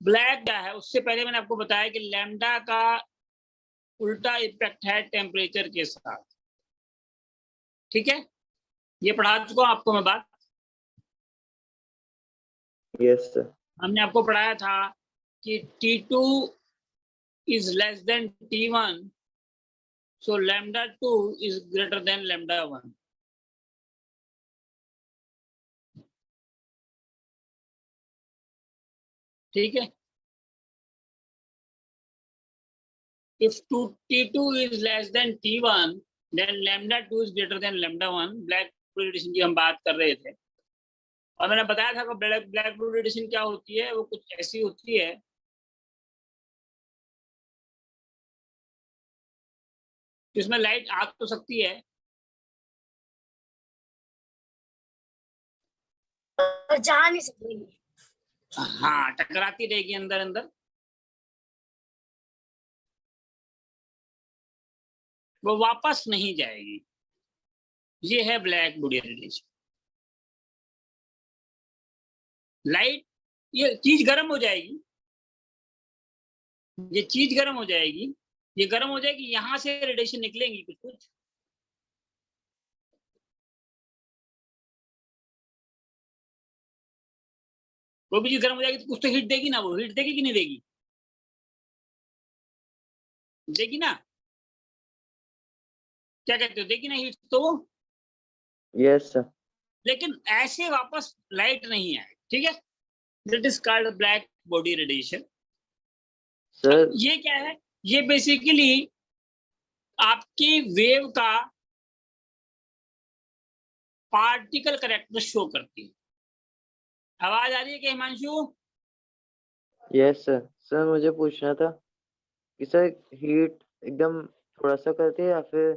Black क्या है, उससे पहले मैंने आपको बताया कि लैम्डा का उल्टा इफेक्ट है टेम्परेचर के साथ। ठीक है, ये पढ़ा चुका हूं आपको मैं बात। Yes sir. हमने आपको पढ़ाया था कि T2 is less than T1, so lambda 2 is greater than lambda 1. ठीक है, if T2 is less than T1, then lambda 2 is greater than lambda 1. Black body radiation की हम बात कर रहे थे, और मैंने बताया था कि ब्लैक बॉडी रेडिएशन क्या होती है, वो कुछ ऐसी होती है कि उसमें लाइट आ तो सकती है, जा नहीं सकती। हाँ, टकराती रहेगी अंदर अंदर, वो वापस नहीं जाएगी। ये है ब्लैक बॉडी रेडिएशन। लाइट, ये चीज गर्म हो जाएगी, ये चीज गर्म हो जाएगी, ये गर्म हो जाएगी, यहां से रेडिएशन निकलेंगी कुछ कुछ, वो भी चीज गर्म हो जाएगी तो कुछ तो हीट देगी ना, वो हीट देगी कि नहीं देगी? देगी ना, क्या कहते हो, देगी ना हीट तो? Yes sir. लेकिन ऐसे वापस लाइट नहीं आए। ठीक है, that is called black body radiation. Sir ये क्या है, ये बेसिकली आपकी वेव का पार्टिकल करेक्टर शो करती है। आवाज आ रही है क्या हिमांशु? Yes sir. सर मुझे पूछना था कि सर हीट एकदम थोड़ा सा करती है या फिर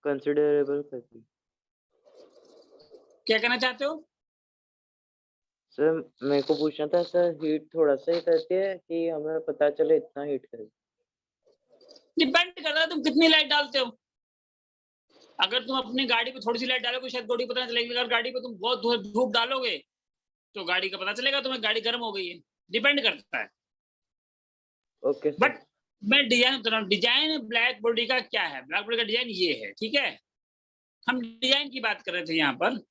कंसिडरेबल करती है? क्या कहना चाहते हो? सर मेरे को पूछना था सर, हीट थोड़ा सा ही करती है कि हमें पता चले इतना हीट करती? डिपेंड करता है तुम कितनी लाइट डालते हो। अगर तुम अपनी गाड़ी पे थोड़ी सी लाइट डालोगे शायद बॉडी पता नहीं चलेगी, अगर गाड़ी पे तुम बहुत धूप डालोगे तो गाड़ी का पता चलेगा तुम्हें गाड़ी गर्म हो गई है। डिपेंड करता है। Okay sir. बट मैं डिजाइन बता रहा हूँ, डिजाइन ब्लैक बॉडी का क्या है, ब्लैक बॉडी का डिजाइन ये है। ठीक है, हम डिजाइन की बात कर रहे थे यहाँ पर।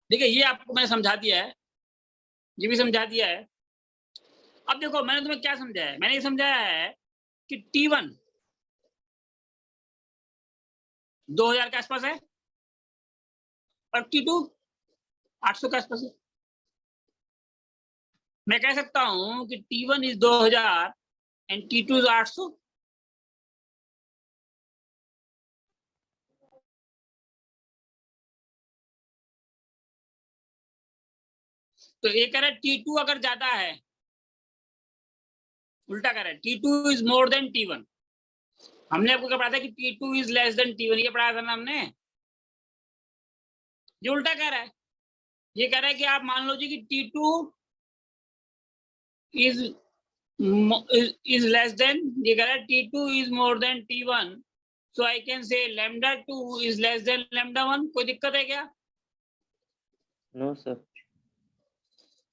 देखिए, ये आपको मैंने समझा दिया है, ये भी समझा दिया है। अब देखो, मैंने तुम्हें क्या समझाया है, मैंने ये समझाया है कि T1 2000 के आसपास है और T2 800 के आसपास है। मैं कह सकता हूं कि T1 is 2000 and T2 is 800। तो ये कह रहा है T2 अगर ज्यादा है, उल्टा कह रहा है T2 is more than T1। हमने आपको क्या पढ़ा था कि T2 is less than T1, ये पढ़ाया था ना हमने। ये उल्टा कह रहा है, ये कह रहा है कि आप मान लो जी कि T2 is less than, ये कह रहा है T2 is more than T1, so I can say lambda 2 is less than lambda 1। कोई दिक्कत है क्या? No sir.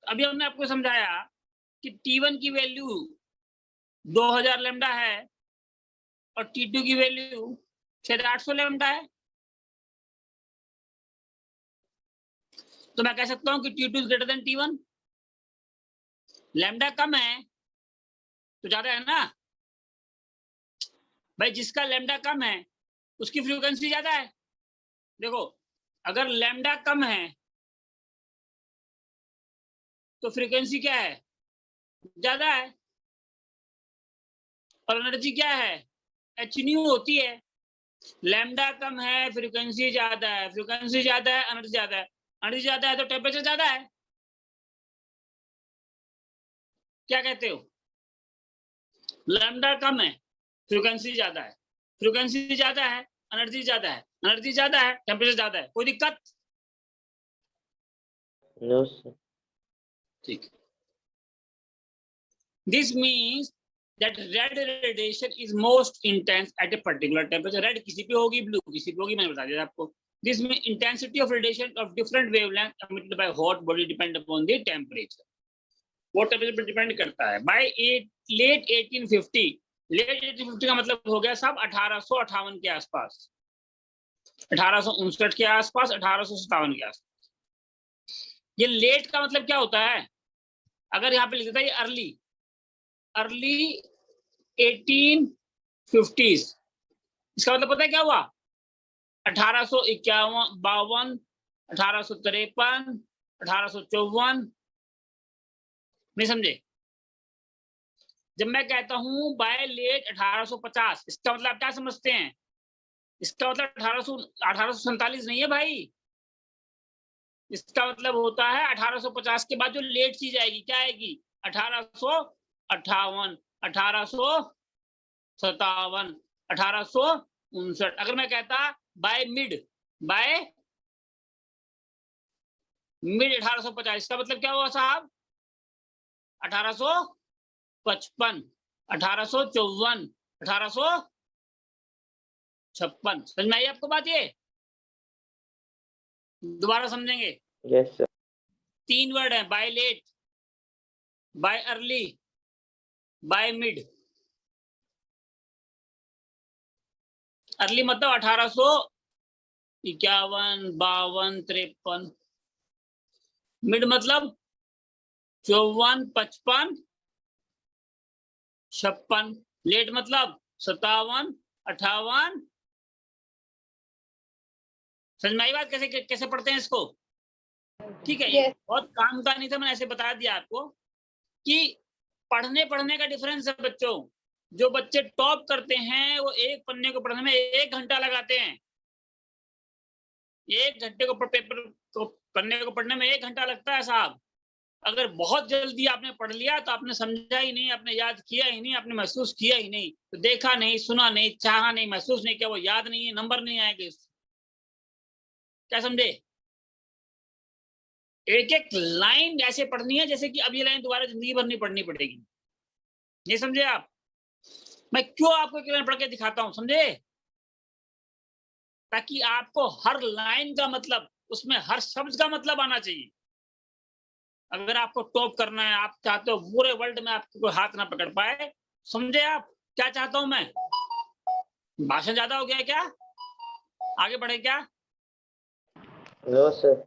अभी हमने आपको समझाया कि T1 की वैल्यू 2000 लैम्डा है और T2 की वैल्यू शायद 800 लैम्डा है। तो मैं कह सकता हूं कि T2 is greater than T1। Lambda कम है तो ज्यादा है ना भाई, जिसका लैम्डा कम है उसकी फ्रीक्वेंसी ज्यादा है। देखो, अगर लैम्डा कम है तो फ्रीक्वेंसी क्या है, ज्यादा है, और एनर्जी क्या है, एच न्यू होती है। लैम्डा कम है, फ्रीक्वेंसी ज्यादा है, फ्रीक्वेंसी ज्यादा है, एनर्जी ज्यादा है, एनर्जी ज्यादा है तो टेम्परेचर ज्यादा है। क्या कहते हो? लैम्डा कम है, फ्रीक्वेंसी ज्यादा है, फ्रीक्वेंसी ज्यादा है, एनर्जी ज्यादा है, एनर्जी ज्यादा है, टेम्परेचर ज्यादा है। कोई दिक्कत? No sir. ठीक है। This means that red radiation is most intense at a particular temperature. Red किसी पे होगी, blue किसी पे होगी, मैंने बता दिया आपको. This means intensity of radiation of different wavelength emitted by hot body depend upon the temperature. वो टेम्परेचर पर डिपेंड करता है. By late 1850, लेट 1850 का मतलब हो गया साहब 1858 के आसपास, 1859 के आसपास, 1857 के आसपास. ये लेट का मतलब क्या होता है? अगर यहाँ पे लिख देता है ये अर्ली 1850s, इसका मतलब पता है क्या हुआ? 1851, 52, 1853, 1854. नहीं समझे? जब मैं कहता हूं बाय लेट 1850, इसका मतलब आप क्या समझते हैं? इसका मतलब 1847 नहीं है भाई. इसका मतलब होता है 1850 के बाद जो लेट चीज आएगी, क्या आएगी? 1858, 1857, 1859. अगर मैं कहता बाय मिड 1850, इसका मतलब क्या हुआ साहब? 1855, 1854, 1856. समझ में आई आपको बात? ये दोबारा समझेंगे. Yes sir. 3 वर्ड है, by late, by early, by mid. Early मतलब 1851, 52, 53. मिड मतलब 54, 55, 56. लेट मतलब 57, 58. समझ में आई बात? कैसे पढ़ते हैं इसको? ठीक है. ये बहुत काम का नहीं था, मैंने ऐसे बता दिया आपको कि पढ़ने का डिफरेंस है बच्चों. जो बच्चे टॉप करते हैं वो एक पन्ने को पढ़ने में 1 घंटा लगाते हैं. 1 घंटे को पेपर को पन्ने को पढ़ने में 1 घंटा लगता है साहब. अगर बहुत जल्दी आपने पढ़ लिया तो आपने समझा ही नहीं, आपने याद किया ही नहीं, आपने महसूस किया ही नहीं, तो देखा नहीं, सुना नहीं, चाहा नहीं, महसूस नहीं किया, वो याद नहीं है, नंबर नहीं आएंगे. क्या समझे? एक एक लाइन ऐसे पढ़नी है जैसे कि अब ये लाइन दोबारा जिंदगी भर नहीं पढ़नी पड़ेगी. ये समझे आप? मैं क्यों आपको एक लाइन पढ़ के दिखाता हूं, समझे? ताकि आपको हर लाइन का मतलब, उसमें हर शब्द का मतलब आना चाहिए. अगर आपको टॉप करना है, आप चाहते हो पूरे वर्ल्ड में आपको कोई हाथ ना पकड़ पाए. समझे आप क्या चाहता हूं मैं? भाषण ज्यादा हो गया है क्या? आगे बढ़े क्या? No sir.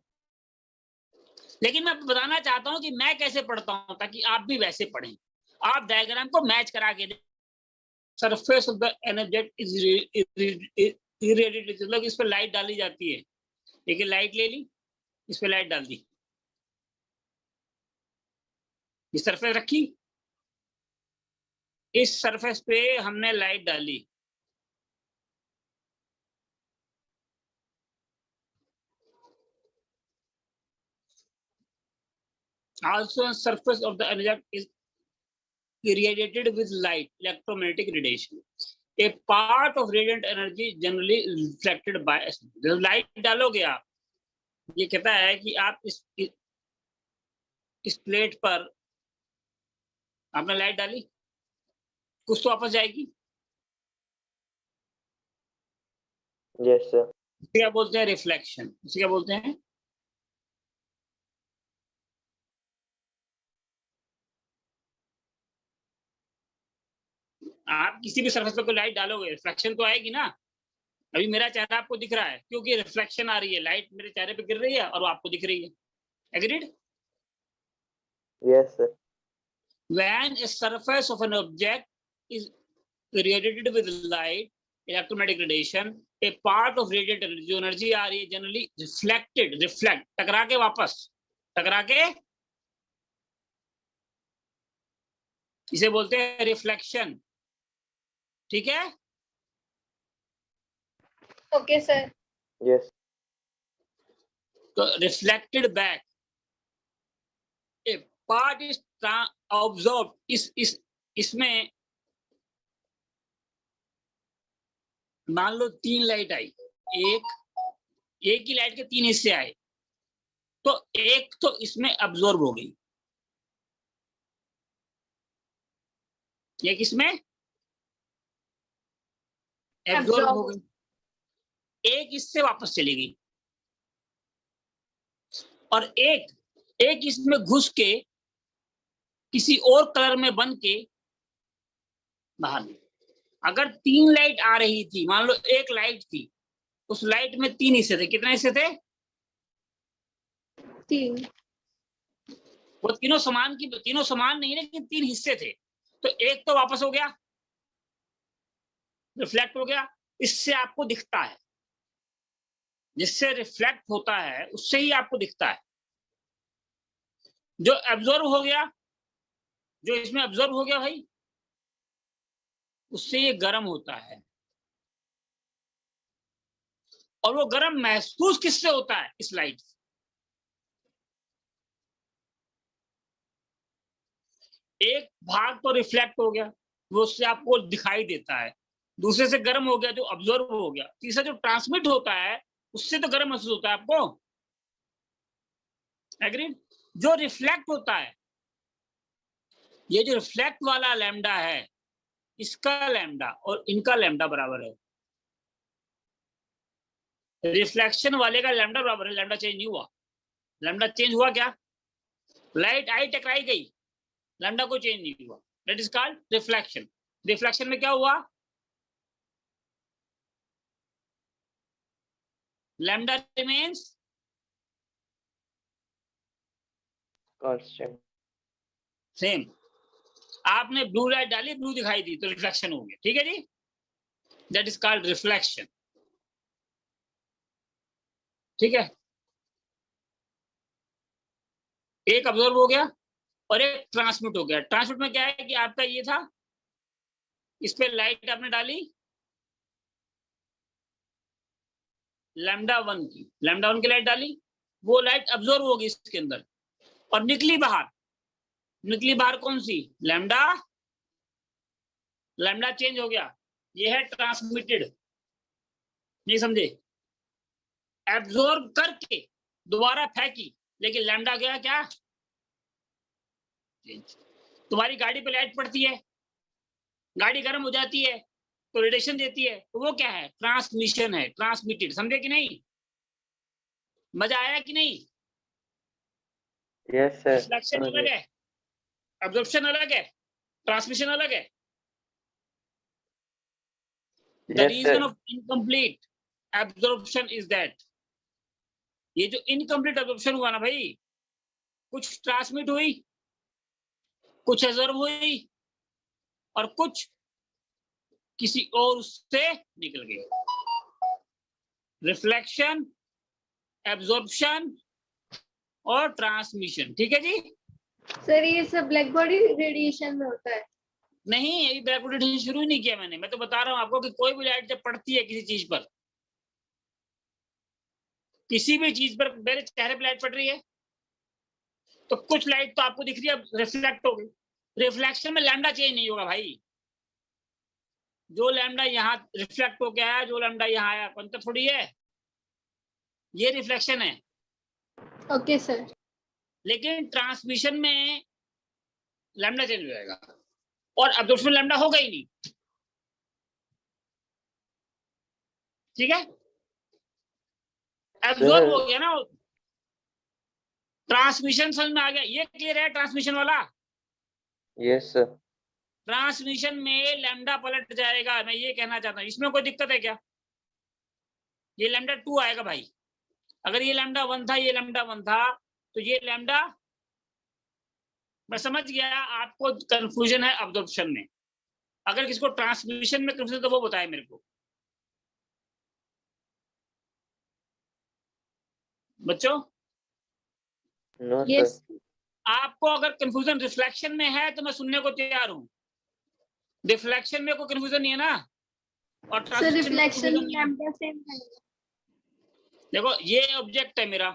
लेकिन मैं बताना चाहता हूं कि मैं कैसे पढ़ता हूं ताकि आप भी वैसे पढ़ें. आप डायग्राम को मैच करा के दें. सरफेस ऑफ द एनर्जेट इज इरेडिएटेड, मतलब इस पर लाइट डाली जाती है. देखिए लाइट ले ली, इस पे लाइट डाल दी, इस सरफेस रखी, इस सरफेस पे हमने लाइट डाली. Also on surface of the energy is irradiated with light, electromagnetic radiation. A part of radiant energy generally reflected by us. जब लाइट डालोगे आप, ये कहता है कि आप इस प्लेट पर आपने लाइट डाली, कुछ तो वापस जाएगी. Yes sir. इसे क्या बोलते हैं? रिफ्लेक्शन. इसे क्या बोलते हैं? आप किसी भी सरफेस पर कोई लाइट डालोगे, रिफ्लेक्शन तो आएगी ना. अभी मेरा चेहरा आपको दिख रहा है क्योंकि रिफ्लेक्शन आ रही है, लाइट मेरे चेहरे पे गिर रही है और वो आपको दिख रही है. Agreed? Yes sir. When a surface of an object is irradiated with light, electromagnetic radiation, a part of radiant energy, जो एनर्जी आ रही है जनरली रिफ्लेक्ट, टकरा के वापस, टकरा के, इसे बोलते हैं रिफ्लेक्शन. ठीक है? Okay sir. यस. तो reflected back, A part is absorb. इसमें मान लो 3 लाइट आई, एक ही लाइट के 3 हिस्से आए, तो एक तो इसमें अब्जॉर्ब हो गई, ये किसमें एब्जॉर्ब हो गई, एक इससे वापस चली गई और एक इसमें घुस के किसी और कलर में बन के बाहर निकली। अगर 3 लाइट आ रही थी, मान लो एक लाइट थी, उस लाइट में 3 हिस्से थे, कितने हिस्से थे? 3। वो तीनों समान नहीं, लेकिन 3 हिस्से थे, तो एक तो वापस हो गया, रिफ्लेक्ट हो गया, इससे आपको दिखता है, जिससे रिफ्लेक्ट होता है उससे ही आपको दिखता है। जो एब्जॉर्ब हो गया, जो इसमें एब्जॉर्ब हो गया भाई, उससे ये गर्म होता है। और वो गर्म महसूस किससे होता है? इस लाइट से। एक भाग तो रिफ्लेक्ट हो गया, वो उससे आपको दिखाई देता है, दूसरे से गर्म हो गया जो ऑब्जर्व हो गया, तीसरा जो ट्रांसमिट होता है उससे तो गर्म महसूस होता है आपको, एग्रीड? जो रिफ्लेक्ट होता है, ये जो रिफ्लेक्ट वाला लैम्डा है, इसका लैम्डा और इनका लैम्डा बराबर है। रिफ्लेक्शन वाले का लैम्डा बराबर है, लैम्डा चेंज नहीं हुआ। लैम्डा चेंज हुआ क्या? लाइट आई टकराई गई, लैम्डा को चेंज नहीं हुआ, that is called reflection. Reflection में क्या हुआ? Lambda remains constant. सेम। आपने ब्लू लाइट डाली, ब्लू दिखाई दी, तो रिफ्लेक्शन हो गया, ठीक है जी, दैट इज कॉल्ड रिफ्लेक्शन। ठीक है, एक अब्जॉर्ब हो गया और एक ट्रांसमिट हो गया। ट्रांसमिट में क्या है कि आपका ये था, इस पे लाइट आपने डाली λ1 की, λ1 की लाइट डाली, वो लाइट अब्जॉर्ब होगी इसके अंदर और निकली बाहर। निकली बाहर कौन सी? लैम्डा। लैम्डा चेंज हो गया, ये है ट्रांसमिटेड। नहीं समझे? एब्जॉर्ब करके दोबारा फेंकी, लेकिन लैम्डा गया क्या? चेंज। तुम्हारी गाड़ी पे लाइट पड़ती है, गाड़ी गर्म हो जाती है तो रेडिएशन देती है, तो वो क्या है? ट्रांसमिशन है, ट्रांसमिटेड। समझे कि नहीं? मजा आया कि नहीं? यस सर, रिफ्लेक्शन समझ अलग गए। है, एब्जॉर्प्शन अलग है, ट्रांसमिशन अलग है। The yes reason sir. Of incomplete absorption is that, ये जो इनकम्प्लीट एब्जॉर्प्शन हुआ ना भाई, कुछ ट्रांसमिट हुई, कुछ एब्जॉर्ब हुई और कुछ किसी और उससे निकल गई। रिफ्लेक्शन, एब्जॉर्प्शन और ट्रांसमिशन, ठीक है जी। सर ये सब ब्लैक बॉडी रेडिएशन में होता है? नहीं, अभी ब्लैक बॉडी रेडिएशन शुरू ही नहीं किया मैंने। मैं तो बता रहा हूँ आपको कि कोई भी लाइट जब पड़ती है किसी चीज पर, किसी भी चीज पर, मेरे चेहरे पर लाइट पड़ रही है तो कुछ लाइट तो आपको दिख रही है, रिफ्लेक्ट हो गई। रिफ्लेक्शन में लैम्डा चेंज नहीं होगा भाई, जो लैम्डा यहाँ रिफ्लेक्ट हो गया है, जो लैम्डा यहाँ आया, अंतर थोड़ी है, ये रिफ्लेक्शन है। Okay sir. लेकिन ट्रांसमिशन में लैम्डा चेंज हो जाएगा और एब्जॉर्प्शन में लैम्डा होगा ही नहीं, ठीक है? एब्जॉर्ब हो गया ना, ट्रांसमिशन समझ में आ गया? ये क्लियर है ट्रांसमिशन वाला? Yes sir. ट्रांसमिशन में लैम्डा पलट जाएगा, मैं ये कहना चाहता हूँ। इसमें कोई दिक्कत है क्या? ये λ2 आएगा भाई, अगर ये λ1 था, ये λ1 था, तो ये लैम्डा, मैं समझ गया आपको कंफ्यूजन है अब्जॉर्प्शन में। अगर किसको ट्रांसमिशन में कंफ्यूजन तो वो बताए मेरे को बच्चों। No yes. सर। आपको अगर कंफ्यूजन रिफ्लेक्शन में है तो मैं सुनने को तैयार हूँ, रिफ्लेक्शन में कोई कंफ्यूजन नहीं है ना, और सर ट्रांसमिशन में रिफ्लेक्शन कंफ्यूजन नहीं है। लैम्डा सेम है। देखो ये ऑब्जेक्ट है मेरा,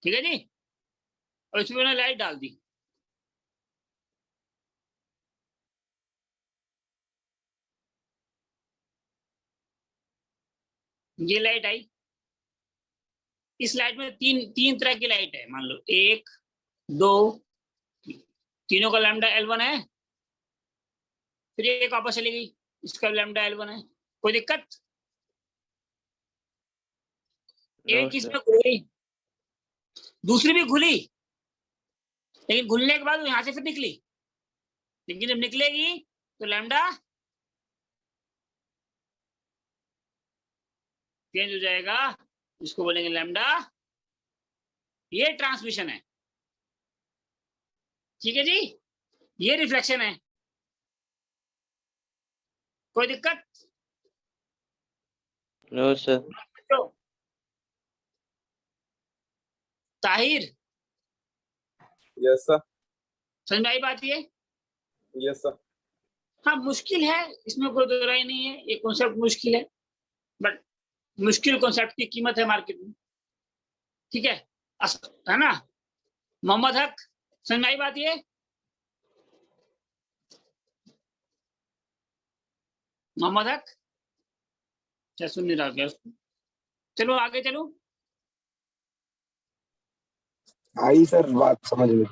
ठीक है जी, और इसमें मैंने लाइट डाल दी, ये लाइट आई, इस लाइट में तीन तरह की लाइट है, मान लो 1 2, तीनों का लैम्डा L1 है। फिर एक वापस चली गई, इसका लैम्डा L1 है, कोई दिक्कत? नो एक सर। इसमें खुल गई, दूसरी भी खुली, लेकिन खुलने के बाद वो यहां से फिर निकली, लेकिन जब निकलेगी तो लैम्डा चेंज हो जाएगा, इसको बोलेंगे लैम्डा। ये ट्रांसमिशन है, ठीक है जी। ये रिफ्लेक्शन है, कोई दिक्कत? No sir. तो ताहिर, यस सर। समझ में आई बात? ये यस सर। हाँ मुश्किल है, इसमें कोई दो राय नहीं है, ये कॉन्सेप्ट मुश्किल है, बट मुश्किल कॉन्सेप्ट की कीमत है मार्केट में, ठीक है? है ना? मोहम्मद हक, समझ में आई बात? ये मोहम्मद हक क्या सुन नहीं रहा क्या उसको? चलो आगे चलो। आई सर, बात समझ में।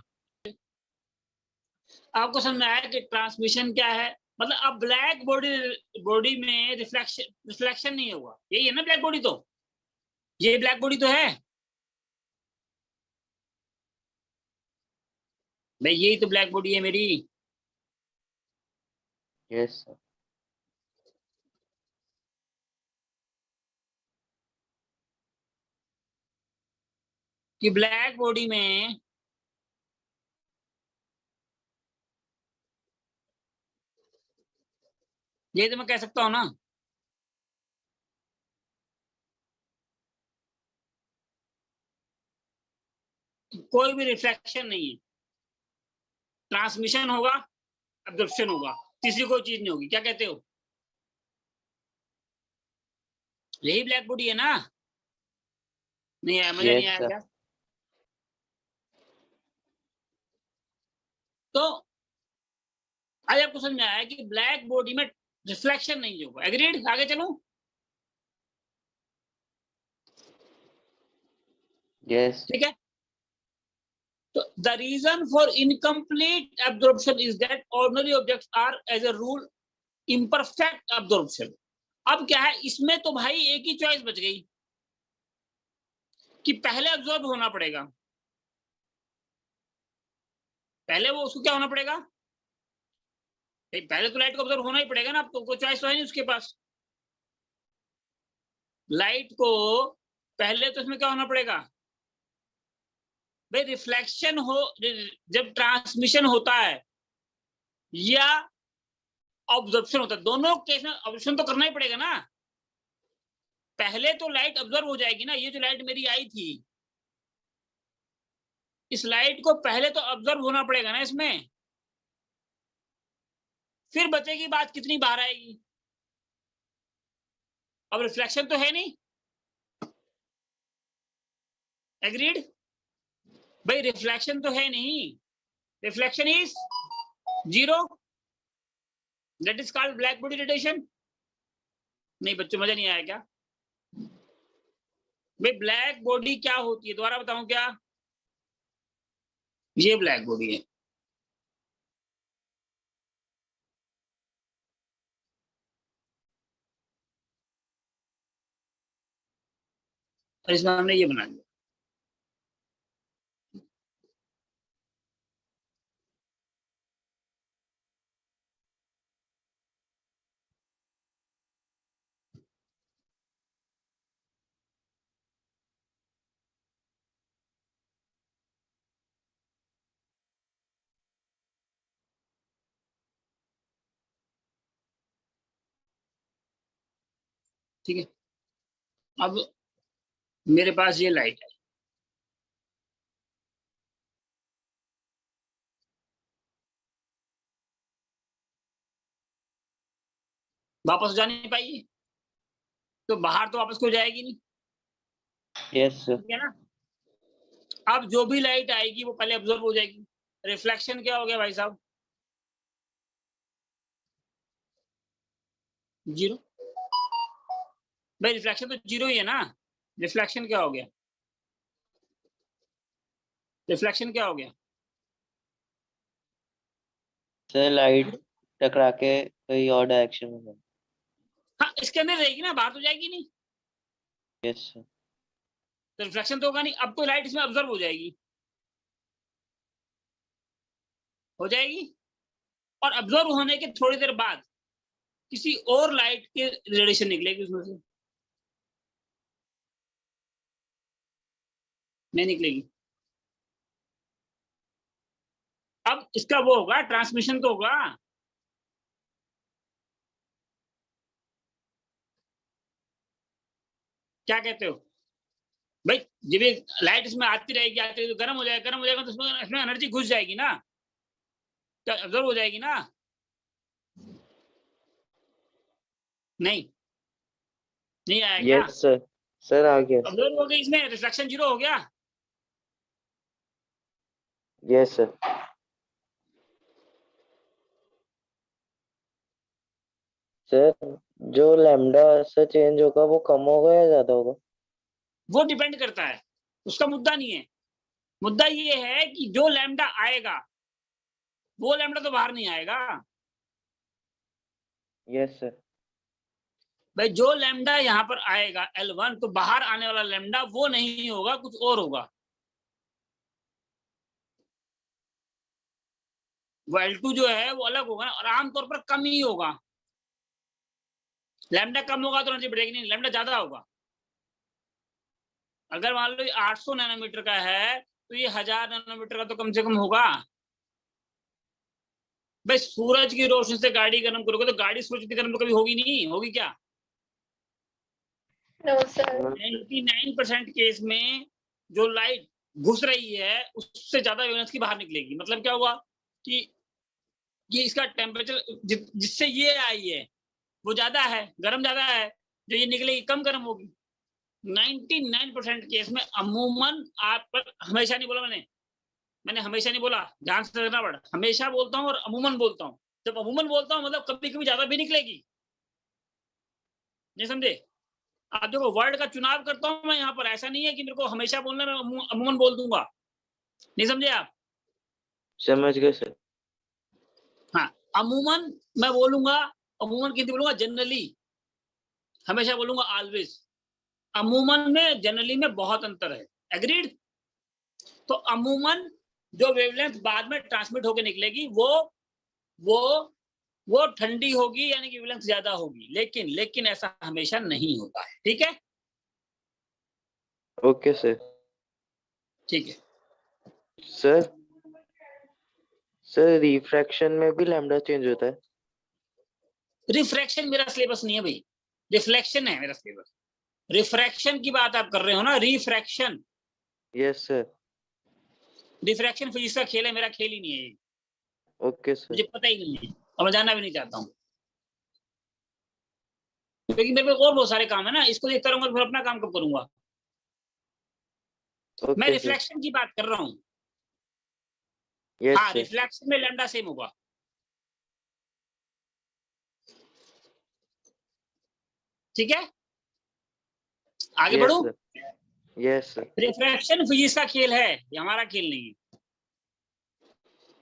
आपको समझ में आया कि ट्रांसमिशन क्या है? मतलब अब ब्लैक बॉडी में रिफ्लेक्शन नहीं होगा, यही है ना ब्लैक बॉडी? तो ये ब्लैक बॉडी तो है भाई, यही तो ब्लैक बॉडी है मेरी। Yes sir. कि ब्लैक बॉडी में ये तो मैं कह सकता हूं ना, कोई भी रिफ्लेक्शन नहीं है, ट्रांसमिशन होगा, एब्जॉर्प्शन होगा, तीसरी कोई चीज नहीं होगी। क्या कहते हो? यही ब्लैक बॉडी है ना? नहीं आया, मजा नहीं यस आया सर। क्या? तो आज आपको समझ में आया कि ब्लैक बॉडी में रिफ्लेक्शन नहीं होगा। एग्रीड? आगे चलूं? यस। ठीक है। So the reason for incomplete absorption is that ordinary objects are, as a rule, imperfect absorption. अब क्या है इसमें, तो भाई एक ही चॉइस बच गई कि पहले अब्सॉर्ब होना पड़ेगा। पहले वो उसको क्या होना पड़ेगा? पहले तो लाइट को अब्सॉर्ब होना ही पड़ेगा ना, अब तो कोई चॉइस तो है नहीं उसके पास। लाइट को पहले तो इसमें क्या होना पड़ेगा भाई? रिफ्लेक्शन हो, जब ट्रांसमिशन होता है या ऑब्जर्प्शन होता है, दोनों केस में ऑब्जर्प्शन तो करना ही पड़ेगा ना। पहले तो लाइट ऑब्जर्व हो जाएगी ना, ये जो लाइट मेरी आई थी, इस लाइट को पहले तो ऑब्जर्व होना पड़ेगा ना इसमें, फिर बचेगी बात कितनी बाहर आएगी। अब रिफ्लेक्शन तो है नहीं, एग्रीड? भाई रिफ्लेक्शन तो है नहीं, reflection is 0, that is called black body radiation. नहीं बच्चों, मजा नहीं आया क्या? भाई ब्लैक बॉडी क्या होती है, दोबारा बताऊं क्या? ये ब्लैक बॉडी है, और इसमें हमने ये बना दिया। ठीक है, अब मेरे पास ये लाइट है, वापस जा नहीं पाएगी, तो बाहर तो वापस को जाएगी नहीं, यस सर। ठीक है ना? अब जो भी लाइट आएगी वो पहले अब्जॉर्ब हो जाएगी। रिफ्लेक्शन क्या हो गया भाई साहब? 0। भाई रिफ्लेक्शन तो जीरो ही है ना, रिफ्लेक्शन क्या हो गया, रिफ्लेक्शन क्या हो गया? सर लाइट टकरा के कहीं और डायरेक्शन में गई। हाँ इसके अंदर रहेगी ना, बाहर तो जाएगी नहीं, यस सर। तो रिफ्लेक्शन तो होगा नहीं। अब तो लाइट इसमें ऑब्जर्व हो जाएगी, हो जाएगी, और ऑब्जर्व होने के थोड़ी देर बाद किसी और लाइट के रेडिएशन निकलेगी उसमें से, नहीं निकलेगी। अब इसका वो होगा, ट्रांसमिशन तो होगा। क्या कहते हो भाई, जब ये लाइट इसमें आती रहेगी तो गर्म हो जाएगा, गर्म हो जाएगा तो इसमें एनर्जी घुस जाएगी ना, तो ऑब्जर्व हो जाएगी ना, नहीं नहीं आया क्या? यस सर, सर आ गया। ऑब्जर्व हो गई, इसमें रिफ्लेक्शन जीरो हो गया। Yes sir. सर जो लैम्डा से चेंज होगा वो कम होगा या ज्यादा होगा? वो डिपेंड करता है, उसका मुद्दा नहीं है। मुद्दा ये है कि जो लैम्डा आएगा वो लैम्डा तो बाहर नहीं आएगा। Yes sir. भाई जो लैम्डा यहाँ पर आएगा L1, तो बाहर आने वाला लैम्डा वो नहीं होगा, कुछ और होगा। वो L2 जो है वो अलग होगा ना, और आमतौर पर कम ही होगा। लैम्डा कम होगा तो एनर्जी बढ़ेगी नहीं, लैम्डा ज्यादा होगा। अगर मान लो 800 नैनोमीटर का है तो ये 1000 नैनोमीटर का तो कम से कम होगा। भाई सूरज की रोशनी से गाड़ी गर्म करोगे तो गाड़ी सूरज की गर्म तो कभी होगी नहीं, होगी क्या? No sir. 99% केस में जो लाइट घुस रही है उससे ज्यादा वेवलेंथ की बाहर निकलेगी। मतलब क्या हुआ कि ये इसका टेम्परेचर जिससे ये आई है वो ज्यादा है, गर्म ज्यादा है, जो ये निकलेगी कम गर्म होगी। 99% केस में अमूमन आप पर, हमेशा नहीं बोला मैंने हमेशा नहीं बोला, ध्यान से समझना पड़ा, हमेशा बोलता हूँ और अमूमन बोलता हूँ। जब अमूमन बोलता हूँ मतलब कभी कभी ज्यादा भी निकलेगी, नहीं समझे? आप देखो वर्ड का चुनाव करता हूँ मैं यहाँ पर, ऐसा नहीं है कि मेरे को हमेशा बोलना, मैं अमूमन बोल दूंगा, नहीं समझे आप? समझ गए सर। हाँ अमूमन मैं बोलूंगा, अमूमन कितनी बोलूंगा, जनरली हमेशा बोलूंगा ऑलवेज। अमूमन में जनरली में बहुत अंतर है, एग्रीड? तो अमूमन जो वेवलेंथ बाद में ट्रांसमिट होकर निकलेगी वो ठंडी होगी, यानी कि वेवलेंथ ज्यादा होगी, लेकिन ऐसा हमेशा नहीं होता है। ठीक है, ओके सर। ठीक है। सर सर रिफ्रैक्शन में भी लैम्डा चेंज होता है? रिफ्रैक्शन मेरा सिलेबस नहीं है भाई, रिफ्लेक्शन है मेरा सिलेबस। रिफ्रैक्शन की बात आप कर रहे हो ना, refraction. Yes sir. Refraction physics का खेल है, मेरा खेल ही नहीं है ये, ओके सर। मुझे पता ही नहीं है और मैं जानना भी नहीं चाहता हूँ, क्योंकि मेरे को और बहुत सारे काम है ना, इसको देखता रहूंगा तो फिर अपना काम कब करूंगा? मैं ओके सर। रिफ्लेक्शन की बात कर रहा हूँ। यस हाँ सर। रिफ्लेक्शन में लैम्डा सेम होगा। ठीक है, आगे यस बढ़ू? Sir. Yes sir. Refraction physics का खेल है, ये हमारा खेल नहीं है।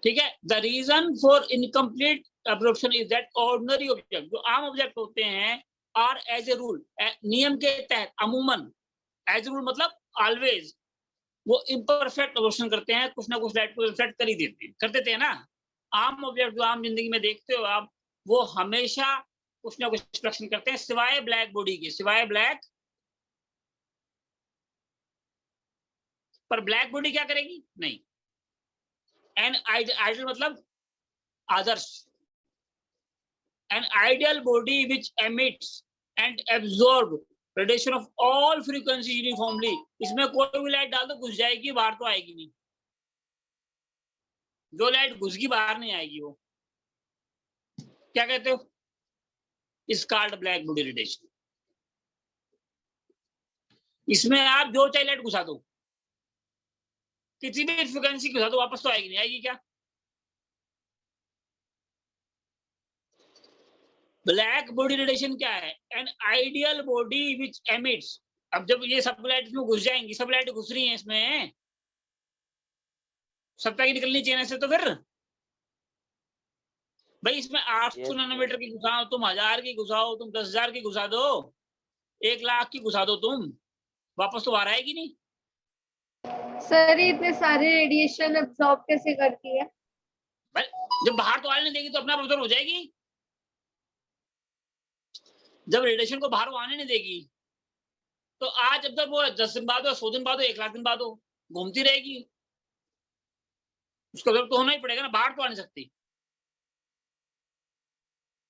ठीक है, the reason for incomplete absorption is that ordinary object, जो आम ऑब्जेक्ट होते हैं, आर एज ए रूल, नियम के तहत, अमूमन, एज ए रूल मतलब ऑलवेज, वो इम्परफेक्ट एब्जॉर्प्शन करते हैं, कुछ ना कुछ लाइट को रिफ्लेक्ट कर ही देते हैं, कर देते हैं ना। आम ऑब्जेक्ट जो आम जिंदगी में देखते हो आप, वो हमेशा कुछ ना कुछ रिफ्लेक्शन करते हैं, सिवाय ब्लैक बॉडी के, सिवाय ब्लैक। पर ब्लैक बॉडी क्या करेगी? नहीं। एन आइडियल मतलब आदर्श, an ideal body which emits and absorb radiation of all frequency uniformly, इसमें कोई भी लाइट डाल दो घुस जाएगी, बाहर तो आएगी नहीं। जो लाइट घुस गई बाहर नहीं आएगी, वो क्या कहते हो? इस कॉल्ड ब्लैक बॉडी रेडिएशन। इसमें आप जो चाहे लाइट घुसा दो, किसी भी फ्रीक्वेंसी घुसा दो, वापस तो आएगी नहीं, आएगी क्या? ब्लैक बॉडी रेडिएशन क्या है? An ideal body which emits. अब जब ये सब लाइट इसमें घुस जाएंगी, सब लाइट घुस रही हैं इसमें, सबका की निकलनी चाहिए से, तो फिर भाई इसमें 800 Yes, नैनोमीटर की घुसाओ, तुम 1000 की घुसाओ, तुम 10,000 की घुसा दो, 1,00,000 की घुसा दो, तुम वापस तो बाहर आएगी नहीं। सर ये इतने सारे रेडिएशन अब्सॉर्ब कैसे करती है? भाई जब बाहर तो आने नहीं देगी तो अपना अब्जॉर्ब हो जाएगी। जब रेडिएशन को बाहर वो आने नहीं देगी तो आज अब तक वो 10 दिन बाद हो, 100 दिन बाद हो, 1,00,000 दिन बाद हो, घूमती रहेगी। उसका अब्जॉर्ब तो होना ही पड़ेगा ना, बाहर तो आ नहीं सकती।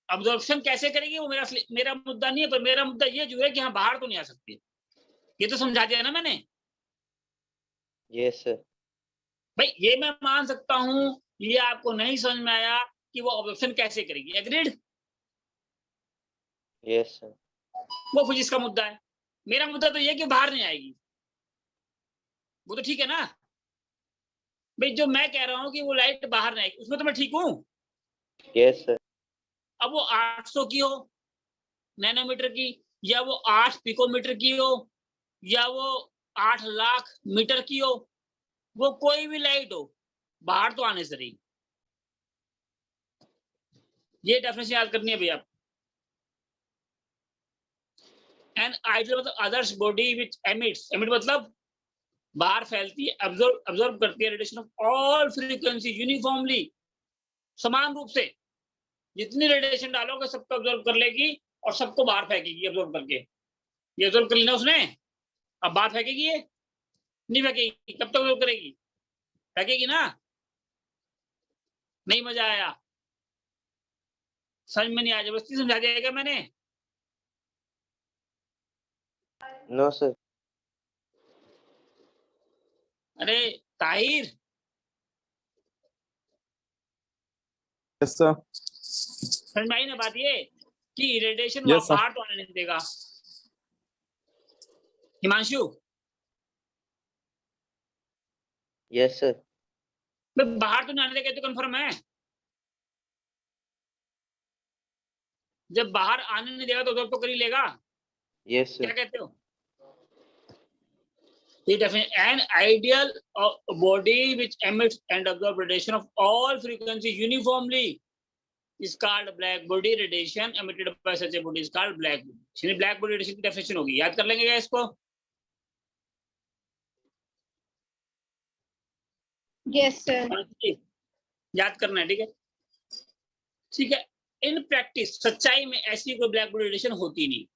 अब्जॉर्प्शन कैसे करेगी वो मेरा मुद्दा नहीं है, पर मेरा मुद्दा ये जो है कि हाँ बाहर तो नहीं आ सकती। ये तो समझा दिया ना मैंने। yes sir, भाई ये मैं मान सकता हूं, ये आपको नहीं समझ में आया कि वो ऑब्जर्वेशन कैसे करेगी। एग्रीड? yes sir, वो फिजिक्स का मुद्दा है। मेरा मुद्दा तो ये कि बाहर नहीं आएगी, वो तो ठीक है ना। भाई जो मैं कह रहा हूँ कि वो लाइट बाहर नहीं आएगी, उसमें तो मैं ठीक हूँ। yes sir, अब वो 800 की हो नैनोमीटर की, या वो 8 पिकोमीटर की हो, या वो 8 लाख मीटर की हो, वो कोई भी लाइट हो, बाहर तो आने से रही। ये डेफिनेशन याद करनी है भैया। एन आइडियल मतलब others body which emits, emit मतलब बाहर फैलती है, अब्जॉर्ब करती है radiation of all frequency uniformly, समान रूप से। जितनी रेडिएशन डालोगे सबको अब्जॉर्ब कर लेगी और सबको बाहर फेंकेगी अब्जॉर्ब करके। ये अब्जॉर्ब कर लेना उसने, अब बाहर फेंकेगी ये? नहीं फेंकेगी। कब तक अब्जॉर्ब करेगी? फेंकेगी ना। नहीं मजा आया? समझ में नहीं आया? जबरदस्ती समझा दिया क्या मैंने? no sir, अरे ताहिर, yes sir, समझ में आई ना बात ये कि रेडिएशन Yes, sir. बाहर तो आने नहीं देगा। हिमांशु, yes sir, बाहर तो नहीं आने देगा, तो कंफर्म है। जब बाहर आने नहीं देगा तो तो कर ही लेगा। yes sir, क्या कहते हो? An ideal body which emits and absorbs radiation of all frequency uniformly is called black body. Radiation emitted by such a body is called black body. black body radiation की definition होगी, याद कर लेंगे क्या इसको? Yes sir. याद करना है, ठीक है? ठीक है। इन प्रैक्टिस सच्चाई में ऐसी कोई ब्लैक बॉडी रेडिएशन होती नहीं।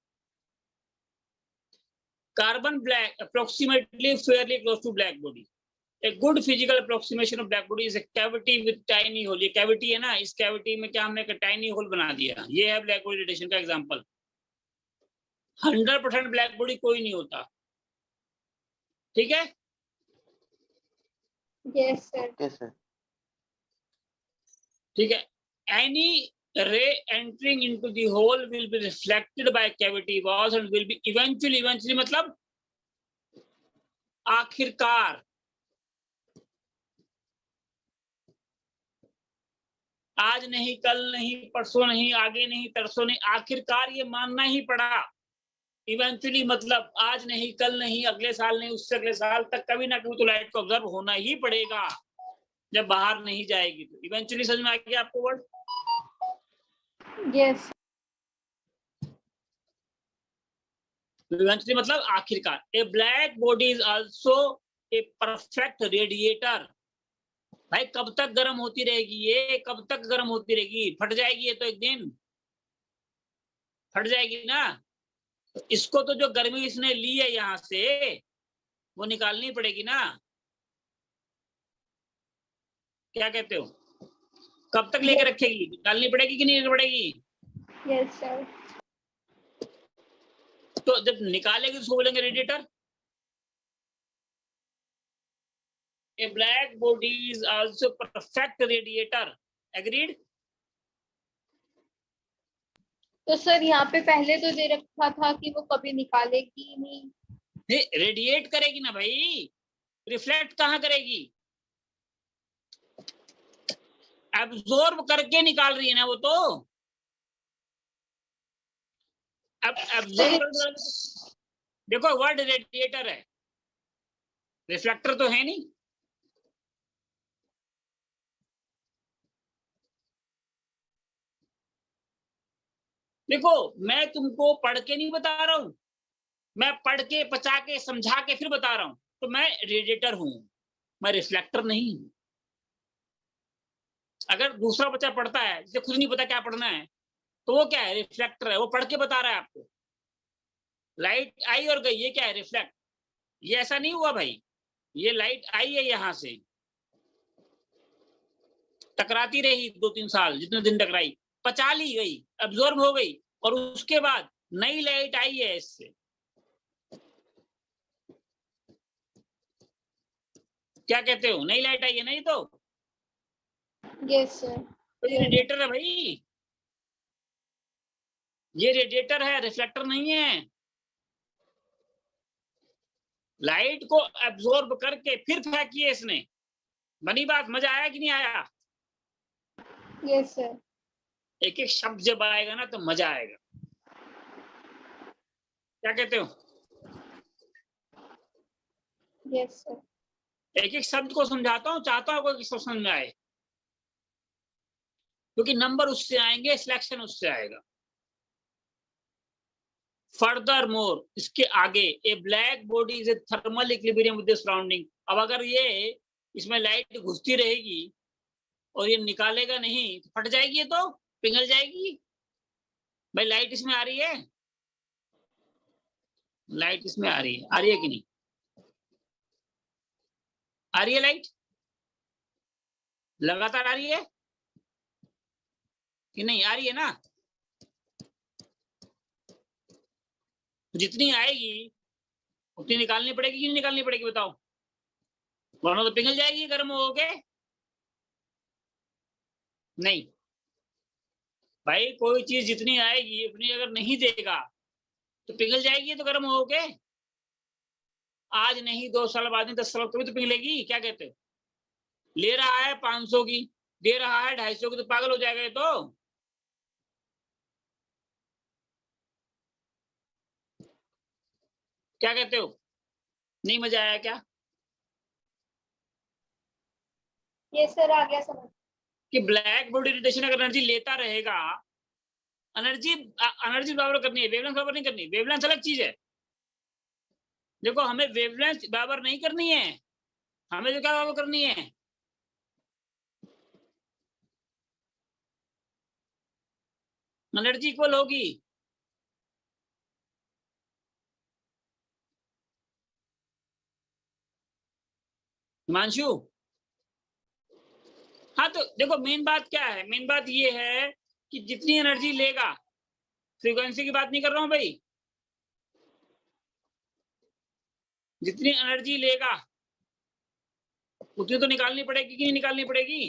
Carbon black approximately fairly close to black body. A good physical approximation of black body is a cavity with tiny hole. ये cavity है ना, इस cavity में क्या हमने एक tiny hole बना दिया, ये है black body radiation का एग्जांपल। 100% black body कोई नहीं होता, ठीक है? Yes sir. okay sir, ठीक है। Any ray entering into the hole will be reflected by cavity walls and will be eventually मतलब आखिरकार, आज नहीं, कल नहीं, परसों नहीं, आगे नहीं, तरसों नहीं, आखिरकार ये मानना ही पड़ा। इवेंचुअली मतलब आज नहीं, कल नहीं, अगले साल नहीं, उससे अगले साल तक कभी ना कभी तो लाइट को ऑब्जर्व होना ही पड़ेगा जब बाहर नहीं जाएगी तो। इवेंचुअली समझ में आ गया आपको वर्ड? यस। इवेंचुअली मतलब आखिरकार। A black body is also a perfect radiator. भाई कब तक गर्म होती रहेगी ये? कब तक गर्म होती रहेगी? फट जाएगी ये तो, एक दिन फट जाएगी ना। इसको तो जो गर्मी इसने ली है यहां से वो निकालनी पड़ेगी ना। क्या कहते हो? कब तक लेके रखेगी? निकालनी पड़ेगी कि नहीं पड़ेगी? Yes sir. तो जब निकालेगी तो उसको बोलेंगे radiator. A black body is also perfect radiator. Agreed? तो सर यहाँ पे पहले तो दे रखा था कि वो कभी निकालेगी नहीं। रेडिएट करेगी ना भाई, रिफ्लेक्ट कहाँ करेगी? एब्जॉर्ब करके निकाल रही है ना वो तो। अब एब्जॉर्ब देखो वर्ड रेडिएटर है, रिफ्लेक्टर तो है नहीं। देखो मैं तुमको पढ़ के नहीं बता रहा हूं, मैं पढ़ के पचा के समझा के फिर बता रहा हूं। तो मैं रेडिएटर हूं, मैं रिफ्लेक्टर नहीं हूं। अगर दूसरा बच्चा पढ़ता है जिसे खुद नहीं पता क्या पढ़ना है, तो वो क्या है, रिफ्लेक्टर है, वो पढ़ के बता रहा है आपको। लाइट आई और गई, ये क्या है, रिफ्लेक्ट। ये ऐसा नहीं हुआ भाई, ये लाइट आई है यहां से, टकराती रही 2-3 साल, जितने दिन टकराई, पचा ली गई, अब्जॉर्ब हो गई, और उसके बाद नई लाइट आई है इससे। क्या कहते हो, नई लाइट आई है ना ये तो। Yes sir. तो ये रेडिएटर है भाई, ये रेडिएटर है, रिफ्लेक्टर नहीं है। लाइट को एब्जॉर्ब करके फिर फेंकिए इसने, बनी बात। मजा आया कि नहीं आया? Yes sir. एक एक शब्द जब आएगा ना तो मजा आएगा। क्या कहते हो? Yes sir. एक एक शब्द को समझाता हूँ, चाहता हूँ कोई समझ में आए, क्योंकि नंबर उससे आएंगे, सिलेक्शन उससे आएगा। फर्दर मोर, इसके आगे, a black body is a thermal equilibrium with the surrounding. अब अगर ये इसमें लाइट घुसती रहेगी और ये निकालेगा नहीं तो फट जाएगी, ये तो पिघल जाएगी। भाई लाइट इसमें आ रही है, लाइट इसमें आ रही है कि नहीं? आ रही है लाइट, लगातार आ रही है कि नहीं? आ रही है ना। जितनी आएगी उतनी निकालनी पड़ेगी कि नहीं निकालनी पड़ेगी, बताओ? वरना तो पिघल जाएगी गर्म हो के। नहीं भाई, कोई चीज जितनी आएगी उतनी अगर नहीं देगा तो पिघल जाएगी तो गर्म हो के। आज नहीं 2 साल बाद नहीं 10 साल कभी तो पिघलेगी। क्या कहते हो? ले रहा है 500 की, दे रहा है 250 की, तो पागल हो जाएगा ये तो। क्या कहते हो? नहीं मजा आया क्या? यस सर, आ गया समझ। कि ब्लैक बॉडी रेडिएशन अगर एनर्जी लेता रहेगा, एनर्जी बराबर करनी है, वेवलेंथ बराबर नहीं करनी। वेवलेंथ अलग चीज है। देखो हमें वेवलेंथ बराबर नहीं करनी है, हमें जो क्या बराबर करनी है, एनर्जी इक्वल होगी। हिमांशु, हाँ तो देखो मेन बात क्या है, मेन बात ये है कि जितनी एनर्जी लेगा, फ्रीक्वेंसी की बात नहीं कर रहा हूं भाई, जितनी एनर्जी लेगा उतनी तो निकालनी पड़ेगी कि नहीं निकालनी पड़ेगी?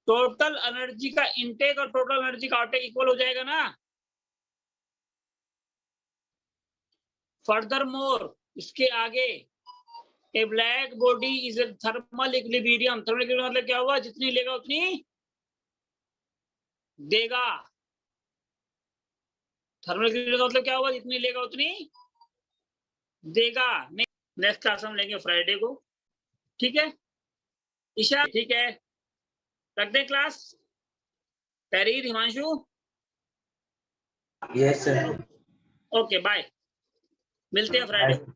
टोटल एनर्जी का इनटेक और टोटल एनर्जी का आउटटेक इक्वल हो जाएगा ना। फर्दर मोर, इसके आगे, a black body is a thermal equilibrium. Thermal equilibrium मतलब क्या हुआ, जितनी लेगा उतनी देगा। थर्मल इक्विलिब्रियम मतलब क्या हुआ, जितनी लेगा उतनी देगा। नेक्स्ट क्लास हम लेंगे फ्राइडे को, ठीक है ईशा? ठीक है, रख दे class. Tahrir, Himanshu? Yes sir. Okay bye, मिलते हैं फ्राइडे को।